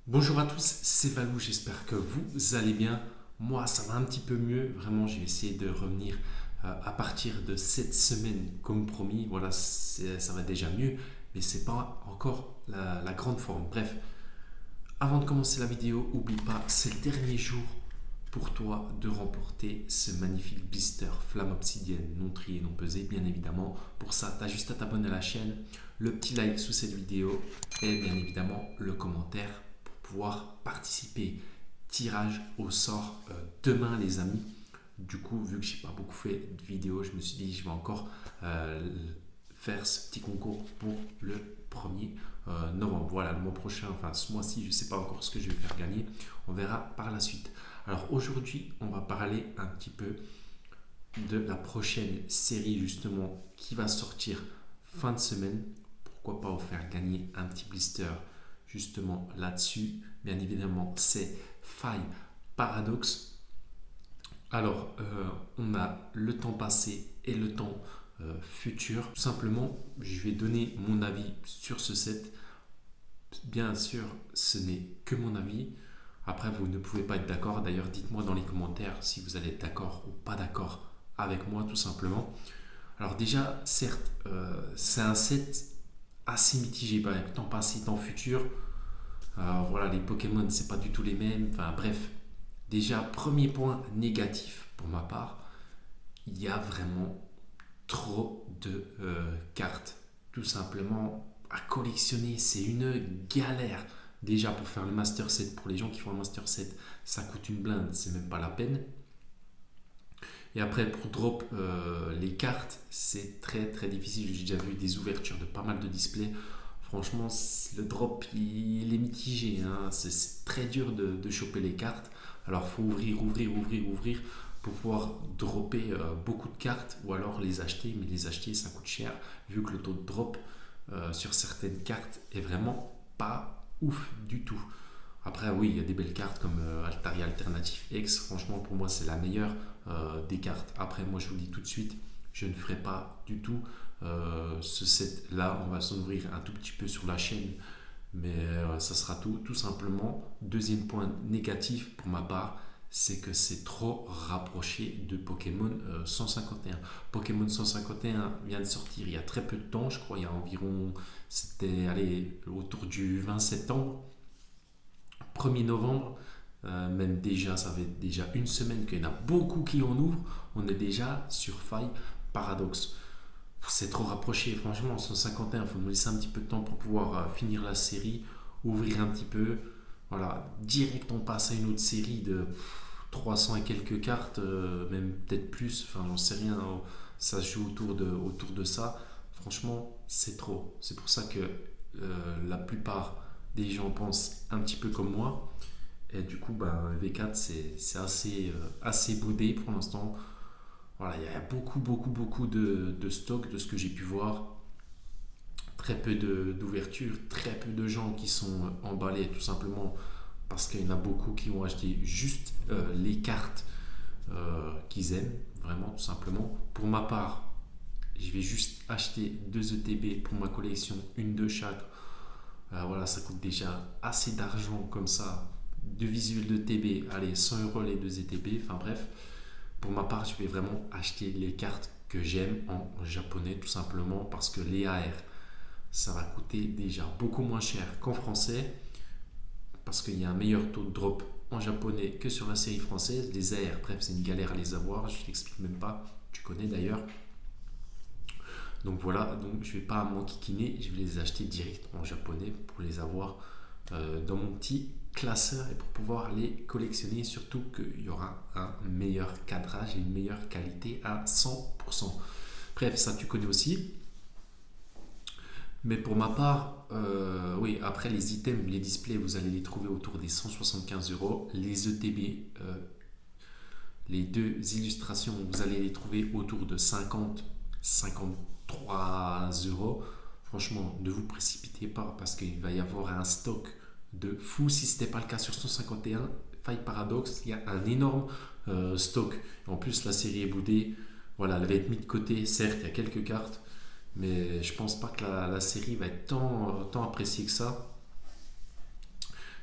Bonjour à tous, c'est Valou, j'espère que vous allez bien. Moi, ça va un petit peu mieux. Vraiment, j'ai essayé de revenir à partir de cette semaine, comme promis. Voilà, ça va déjà mieux, mais c'est pas encore la grande forme. Bref, avant de commencer la vidéo, oublie pas, c'est le dernier jour pour toi de remporter ce magnifique blister flamme obsidienne non trié, non pesé, bien évidemment. Pour ça, tu as juste à t'abonner à la chaîne, le petit like sous cette vidéo et bien évidemment le commentaire pour pouvoir participer. Tirage au sort demain, les amis. Du coup, vu que j'ai pas beaucoup fait de vidéos, je me suis dit je vais encore faire ce petit concours pour le 1er novembre. Voilà, le mois prochain, enfin ce mois-ci, je ne sais pas encore ce que je vais faire gagner. On verra par la suite. Alors aujourd'hui, on va parler un petit peu de la prochaine série justement qui va sortir fin de semaine. Pourquoi pas vous faire gagner un petit blister justement là-dessus. Bien évidemment, c'est Faille Paradox. Alors, on a le temps passé et le temps futur. Tout simplement, je vais donner mon avis sur ce set. Bien sûr, ce n'est que mon avis. Après, vous ne pouvez pas être d'accord. D'ailleurs, dites-moi dans les commentaires si vous allez être d'accord ou pas d'accord avec moi, tout simplement. Alors déjà, certes, c'est un set assez mitigé. Avec temps passé, temps futur. Voilà, les Pokémon, c'est pas du tout les mêmes. Enfin bref, déjà, premier point négatif pour ma part, il y a vraiment trop de cartes. Tout simplement, à collectionner, c'est une galère. Déjà, pour faire le Master Set, pour les gens qui font le Master Set, ça coûte une blinde, c'est même pas la peine. Et après, pour drop les cartes, c'est très très difficile. J'ai déjà vu des ouvertures de pas mal de displays. Franchement, le drop il est mitigé, hein. C'est très dur de choper les cartes. Alors, faut ouvrir pour pouvoir dropper beaucoup de cartes ou alors les acheter. Mais les acheter, ça coûte cher vu que le taux de drop sur certaines cartes est vraiment pas ouf du tout. Après, oui, il y a des belles cartes comme Altaria Alternative X. Franchement, pour moi, c'est la meilleure des cartes. Après, moi, je vous le dis tout de suite, je ne ferai pas du tout ce set-là. On va s'ouvrir un tout petit peu sur la chaîne, mais ça sera tout. Tout simplement, deuxième point négatif pour ma part, c'est que c'est trop rapproché de Pokémon 151. Pokémon 151 vient de sortir il y a très peu de temps, je crois, il y a environ, c'était allez, autour du 20 septembre. 1er novembre, même déjà, ça fait déjà une semaine qu'il y en a beaucoup qui en ouvrent. On est déjà sur faille paradoxe. C'est trop rapproché, franchement, 151, il faut nous laisser un petit peu de temps pour pouvoir finir la série, ouvrir un petit peu. Voilà, direct on passe à une autre série de 300 et quelques cartes, même peut-être plus, enfin j'en sais rien, hein. Ça se joue autour de ça. Franchement, c'est trop. C'est pour ça que la plupart des gens pensent un petit peu comme moi. Et du coup, bah, V4, c'est assez boudé pour l'instant. Voilà, il y a beaucoup de stock de ce que j'ai pu voir. Très peu d'ouverture, très peu de gens qui sont emballés tout simplement parce qu'il y en a beaucoup qui ont acheté juste les cartes qu'ils aiment, vraiment tout simplement. Pour ma part, je vais juste acheter 2 ETB pour ma collection, une de chaque. Voilà, ça coûte déjà assez d'argent comme ça. Deux visuels de TB, allez, 100 € les 2 ETB. Enfin bref, pour ma part, je vais vraiment acheter les cartes que j'aime en japonais tout simplement parce que les AR, ça va coûter déjà beaucoup moins cher qu'en français parce qu'il y a un meilleur taux de drop en japonais que sur la série française. Les AR, bref, c'est une galère à les avoir, je t'explique même pas, tu connais d'ailleurs. Donc voilà, donc je vais pas m'enquiquiner, je vais les acheter direct en japonais pour les avoir dans mon petit classeur et pour pouvoir les collectionner. Surtout qu'il y aura un meilleur cadrage et une meilleure qualité à 100%. Bref, ça tu connais aussi. Mais pour ma part, oui, après les items, les displays, vous allez les trouver autour des 175 €. Les ETB, les deux illustrations, vous allez les trouver autour de 50-53 €. Franchement, ne vous précipitez pas parce qu'il va y avoir un stock de fou. Si ce n'était pas le cas sur 151, Faille Paradox, il y a un énorme stock. En plus, la série est boudée. Voilà, elle va être mise de côté. Certes, il y a quelques cartes, mais je pense pas que la série va être tant appréciée que ça.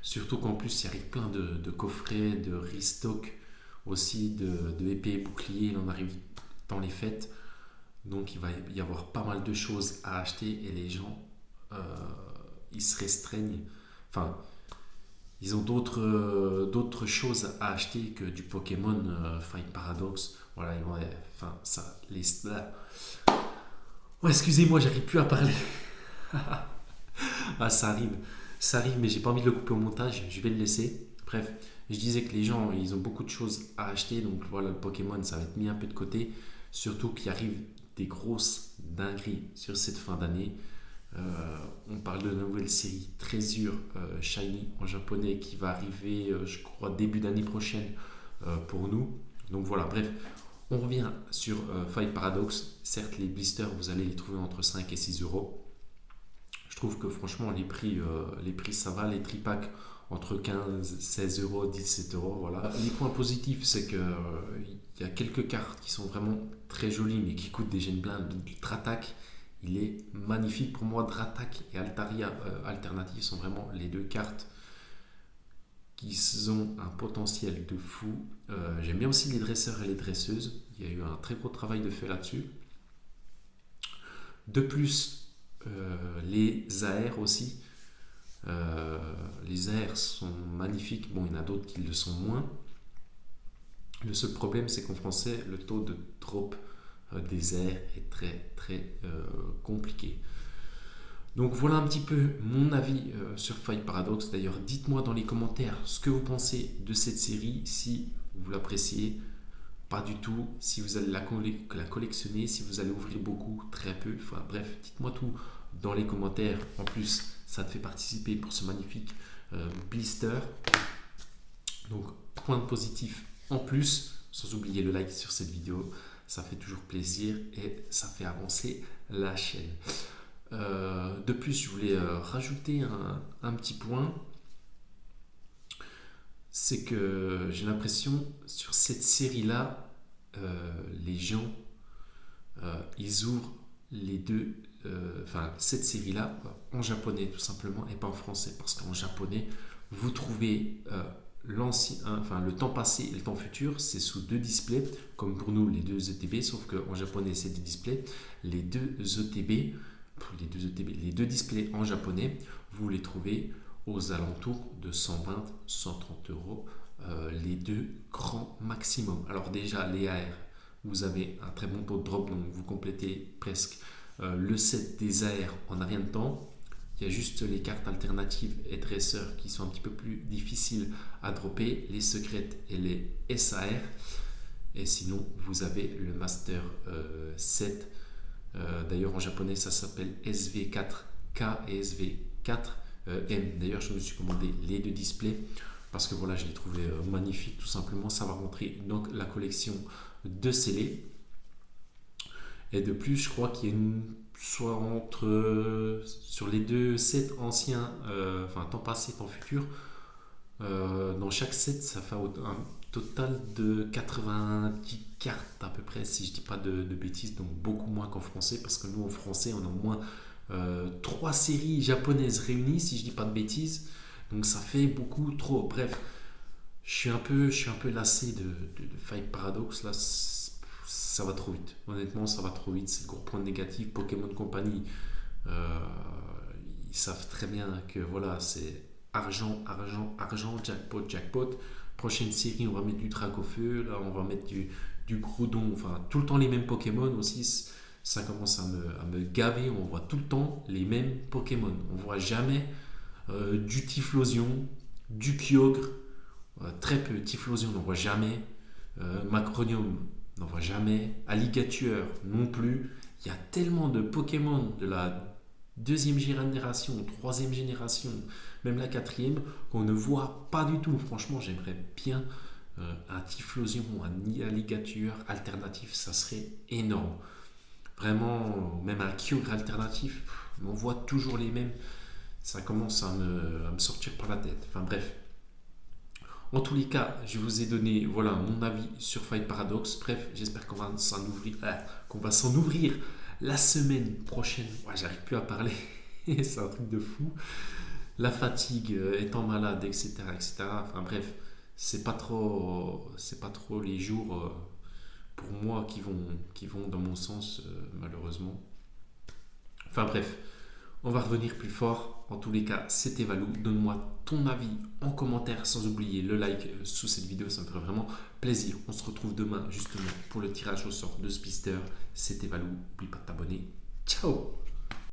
Surtout qu'en plus, il arrive plein de coffrets, de restock aussi, de épées et boucliers. Il en arrive dans les fêtes. Donc il va y avoir pas mal de choses à acheter et les gens, euh, ils se restreignent. Enfin, ils ont d'autres choses à acheter que du Pokémon Fight Paradox. Voilà, ils vont, enfin, ça, là. Ouais, excusez-moi, j'arrive plus à parler. Ah, ça arrive, mais j'ai pas envie de le couper au montage, je vais le laisser. Bref, je disais que les gens, ils ont beaucoup de choses à acheter, donc voilà, le Pokémon, ça va être mis un peu de côté. Surtout qu'il arrive des grosses dingueries sur cette fin d'année. On parle de la nouvelle série Treasure Shiny en japonais qui va arriver, je crois, début d'année prochaine pour nous. Donc voilà, bref, on revient sur Fight Paradox. Certes, les blisters, vous allez les trouver entre 5 et 6 euros. Je trouve que franchement, les prix ça va. Les tripacks entre 15, 16 euros, 17 euros. Voilà. Les points positifs, c'est que il y a quelques cartes qui sont vraiment très jolies mais qui coûtent des gemmes blindes. Dratak, il est magnifique. Pour moi, Dratak et Altaria Alternative sont vraiment les deux cartes qui ont un potentiel de fou. J'aime bien aussi les dresseurs et les dresseuses. Il y a eu un très gros travail de fait là-dessus. De plus, les AR aussi. Les AR sont magnifiques. Bon, il y en a d'autres qui le sont moins. Le seul problème, c'est qu'en français, le taux de drop des AR est très très compliqué. Donc voilà un petit peu mon avis sur Fight Paradox. D'ailleurs, dites-moi dans les commentaires ce que vous pensez de cette série, si vous l'appréciez, pas du tout, si vous allez la collectionner, si vous allez ouvrir beaucoup, très peu, enfin bref, dites-moi tout dans les commentaires. En plus, ça te fait participer pour ce magnifique blister. Donc, point de positif en plus, sans oublier le like sur cette vidéo, ça fait toujours plaisir et ça fait avancer la chaîne. De plus, je voulais rajouter un petit point, c'est que j'ai l'impression sur cette série-là, les gens, ils ouvrent les deux, cette série-là en japonais tout simplement et pas en français, parce qu'en japonais, vous trouvez le temps passé et le temps futur, c'est sous deux displays, comme pour nous les deux ETB, sauf qu'en japonais c'est des displays. Les deux ETB, les deux displays en japonais, vous les trouvez aux alentours de 120-130 euros, les deux grands maximum. Alors déjà, les AR, vous avez un très bon taux de drop, donc vous complétez presque le set des AR en un rien de temps. Il y a juste les cartes alternatives et dresseurs qui sont un petit peu plus difficiles à dropper, les secrètes et les SAR. Et sinon, vous avez le Master 7. D'ailleurs, en japonais, ça s'appelle SV4K et SV4M. D'ailleurs, je me suis commandé les deux displays parce que voilà, je les trouvais magnifiques. Tout simplement, ça va rentrer dans la collection de scellés. Et de plus, je crois qu'il y a soit sur les deux sets anciens, temps passé, temps futur, dans chaque set, ça fait un total de 90 cartes à peu près, si je dis pas de bêtises, donc beaucoup moins qu'en français, parce que nous en français, on a au moins 3 séries japonaises réunies, si je dis pas de bêtises, donc ça fait beaucoup trop. Bref, je suis un peu lassé de Fight Paradox là. Ça va trop vite. Honnêtement, ça va trop vite. C'est le gros point négatif. Pokémon Company, ils savent très bien que voilà, c'est argent, argent, argent, jackpot, jackpot. Prochaine série, on va mettre du Dragofeu, là, on va mettre du Groudon. Enfin, tout le temps les mêmes Pokémon aussi. Ça commence à me gaver. On voit tout le temps les mêmes Pokémon. On voit jamais du Typhlosion, du Kyogre. Très peu. Typhlosion, on n'en voit jamais. Macronium, on n'en voit jamais. Alligator non plus. Il y a tellement de Pokémon de la deuxième génération, troisième génération, même la quatrième, qu'on ne voit pas du tout. Franchement, j'aimerais bien un Typhlosion, un Alligator alternatif, ça serait énorme. Vraiment, même un Kyogre alternatif, on voit toujours les mêmes. Ça commence à me sortir par la tête. Enfin bref. En tous les cas, je vous ai donné voilà, mon avis sur Fight Paradox. Bref, j'espère qu'on va s'en ouvrir la semaine prochaine. Ouais, j'arrive plus à parler, c'est un truc de fou. la fatigue, étant malade, etc., etc. Enfin bref, c'est pas trop les jours pour moi qui vont dans mon sens, malheureusement. Enfin bref, on va revenir plus fort. En tous les cas, c'était Valou. Donne-moi ton avis en commentaire sans oublier le like sous cette vidéo. Ça me ferait vraiment plaisir. On se retrouve demain justement pour le tirage au sort de ce pisteur. C'était Valou. N'oublie pas de t'abonner. Ciao!